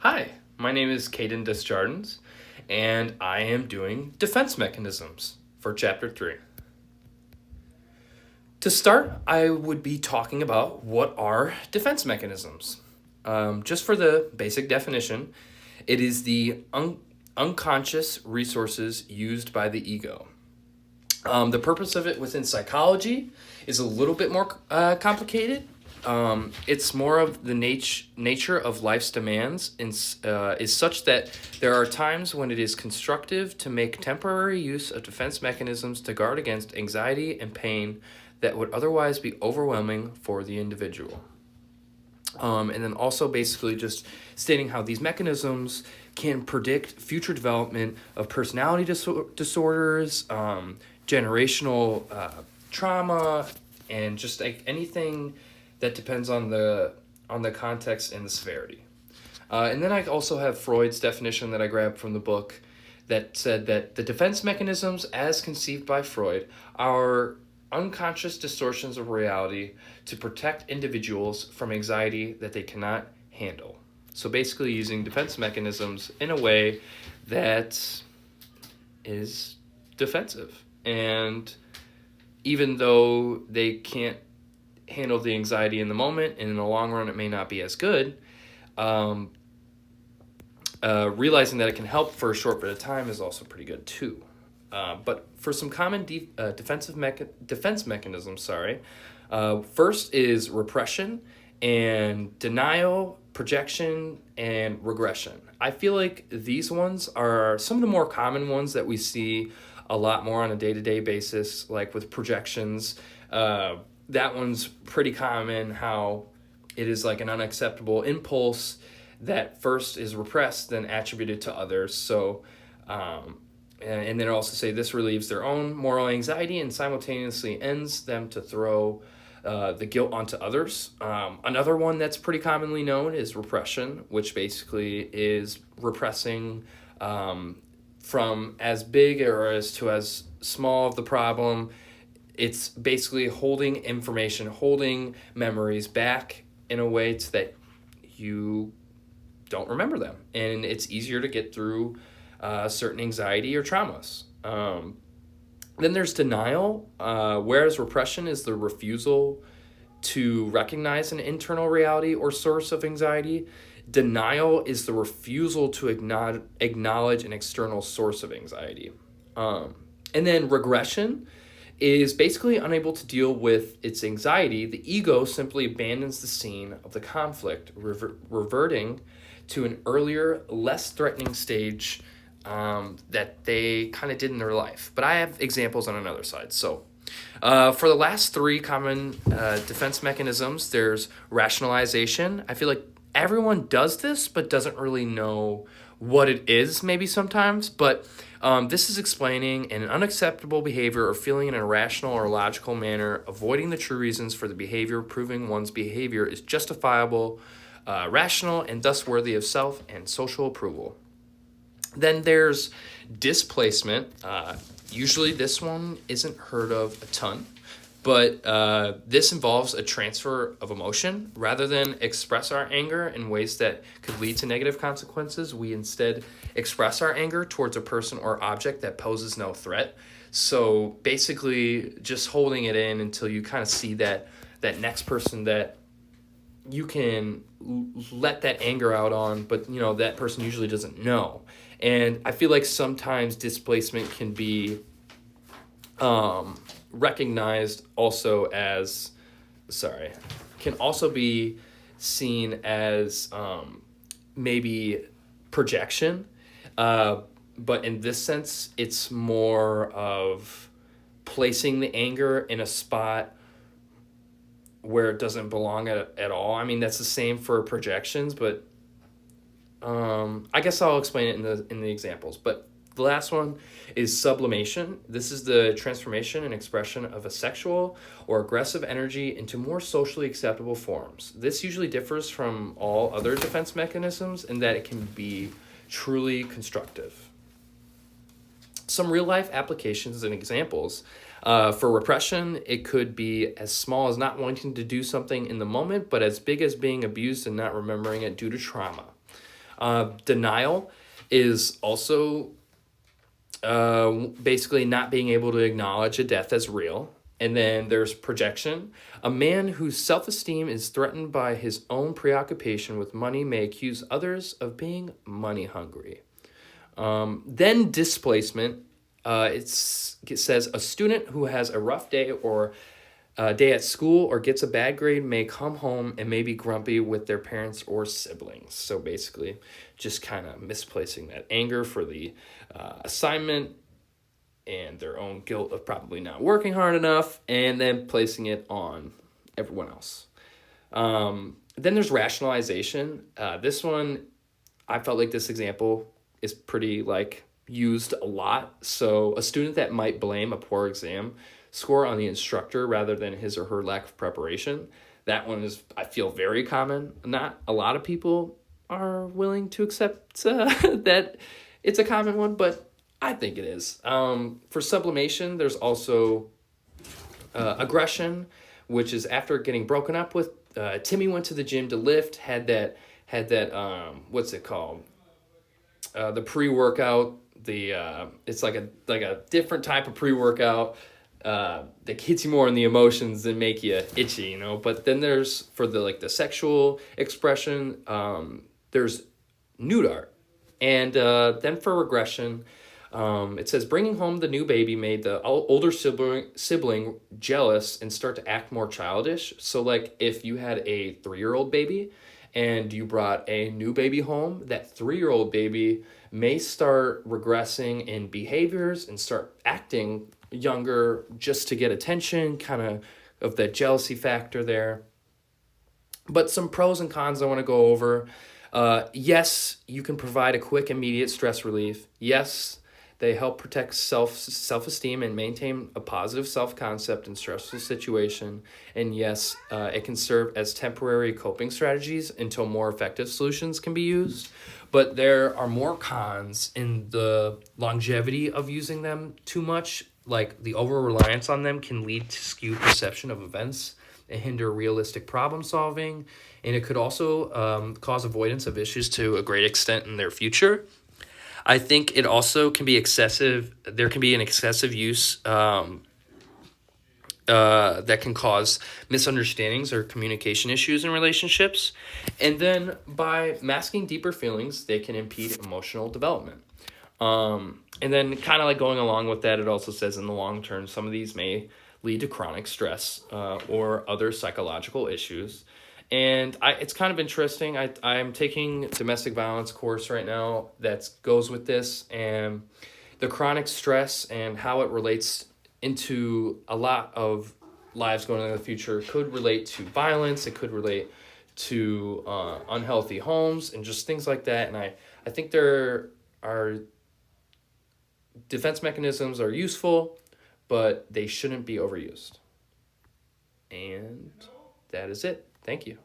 Hi, my name is Caden Desjardins, and I am doing defense mechanisms for Chapter 3. To start, I would be talking about what are defense mechanisms. Just for the basic definition, it is the unconscious resources used by the ego. The purpose of it within psychology is a little bit more complicated. It's more of the nature of life's demands is such that there are times when it is constructive to make temporary use of defense mechanisms to guard against anxiety and pain that would otherwise be overwhelming for the individual. And then also basically just stating how these mechanisms can predict future development of personality disorders, generational trauma, and just like anything that depends on the context and the severity. And then I also have Freud's definition that I grabbed from the book that said that the defense mechanisms as conceived by Freud are unconscious distortions of reality to protect individuals from anxiety that they cannot handle. So basically using defense mechanisms in a way that is defensive. And even though they can't handle the anxiety in the moment, and in the long run it may not be as good, realizing that it can help for a short bit of time is also pretty good too. But for some common defense mechanisms, first is repression and denial, projection, and regression. I feel like these ones are some of the more common ones that we see a lot more on a day-to-day basis, like with projections. That one's pretty common, how it is like an unacceptable impulse that first is repressed, then attributed to others. So, and then also say this relieves their own moral anxiety and simultaneously ends them to throw the guilt onto others. Another one that's pretty commonly known is repression, which basically is repressing from as big or as small of the problem. It's basically holding information, holding memories back in a way that you don't remember them. And it's easier to get through certain anxiety or traumas. Then there's denial, whereas repression is the refusal to recognize an internal reality or source of anxiety. Denial is the refusal to acknowledge an external source of anxiety. And then regression is basically unable to deal with its anxiety. The ego simply abandons the scene of the conflict, reverting to an earlier, less threatening stage that they kind of did in their life. But I have examples on another side. So for the last three common defense mechanisms, there's rationalization. I feel like everyone does this, but doesn't really know what it is maybe sometimes. But this is explaining an unacceptable behavior or feeling in an irrational or logical manner, avoiding the true reasons for the behavior, proving one's behavior is justifiable, rational, and thus worthy of self and social approval. Then there's displacement. Usually this one isn't heard of a ton, but this involves a transfer of emotion. Rather than express our anger in ways that could lead to negative consequences, we instead express our anger towards a person or object that poses no threat. So basically just holding it in until you kind of see that next person that you can let that anger out on, but that person usually doesn't know. And I feel like sometimes displacement can be recognized also as, can also be seen as maybe projection. But in this sense, it's more of placing the anger in a spot where it doesn't belong at all. I mean, that's the same for projections, but I guess I'll explain it in the examples. But the last one is sublimation. This is the transformation and expression of a sexual or aggressive energy into more socially acceptable forms. This usually differs from all other defense mechanisms in that it can be truly constructive. Some real-life applications and examples. For repression, it could be as small as not wanting to do something in the moment, but as big as being abused and not remembering it due to trauma. Denial is also basically not being able to acknowledge a death as real. And then there's projection. A man whose self esteem is threatened by his own preoccupation with money may accuse others of being money hungry. Then displacement. It says a student who has a rough day or day at school or gets a bad grade may come home and may be grumpy with their parents or siblings. So basically, just kind of misplacing that anger for the assignment and their own guilt of probably not working hard enough, and then placing it on everyone else. Then there's rationalization. This one, I felt like this example is pretty used a lot. So a student that might blame a poor exam score on the instructor rather than his or her lack of preparation. That one is, I feel, very common. Not a lot of people are willing to accept that it's a common one, but I think it is. For sublimation, there's also aggression, which is after getting broken up with. Timmy went to the gym to lift, had that what's it called? The pre-workout. It's like a different type of pre-workout that hits you more in the emotions and make you itchy, But then there's for the sexual expression, there's nude art, and then for regression. It says bringing home the new baby made the older sibling jealous and start to act more childish. So if you had a 3-year-old baby and you brought a new baby home, that 3-year-old baby may start regressing in behaviors and start acting younger just to get attention, kind of that jealousy factor there. But some pros and cons I want to go over. Yes, you can provide a quick, immediate stress relief. Yes, they help protect self-esteem and maintain a positive self-concept in stressful situation. And yes, it can serve as temporary coping strategies until more effective solutions can be used. But there are more cons in the longevity of using them too much. The over-reliance on them can lead to skewed perception of events and hinder realistic problem solving. And it could also cause avoidance of issues to a great extent in their future. I think it also can be excessive. There can be an excessive use that can cause misunderstandings or communication issues in relationships. And then by masking deeper feelings, they can impede emotional development. And then kind of going along with that, it also says in the long term, some of these may lead to chronic stress or other psychological issues. And it's kind of interesting. I'm taking domestic violence course right now that goes with this, and the chronic stress and how it relates into a lot of lives going into the future could relate to violence. It could relate to unhealthy homes and just things like that. And I think there are defense mechanisms are useful, but they shouldn't be overused. And that is it. Thank you.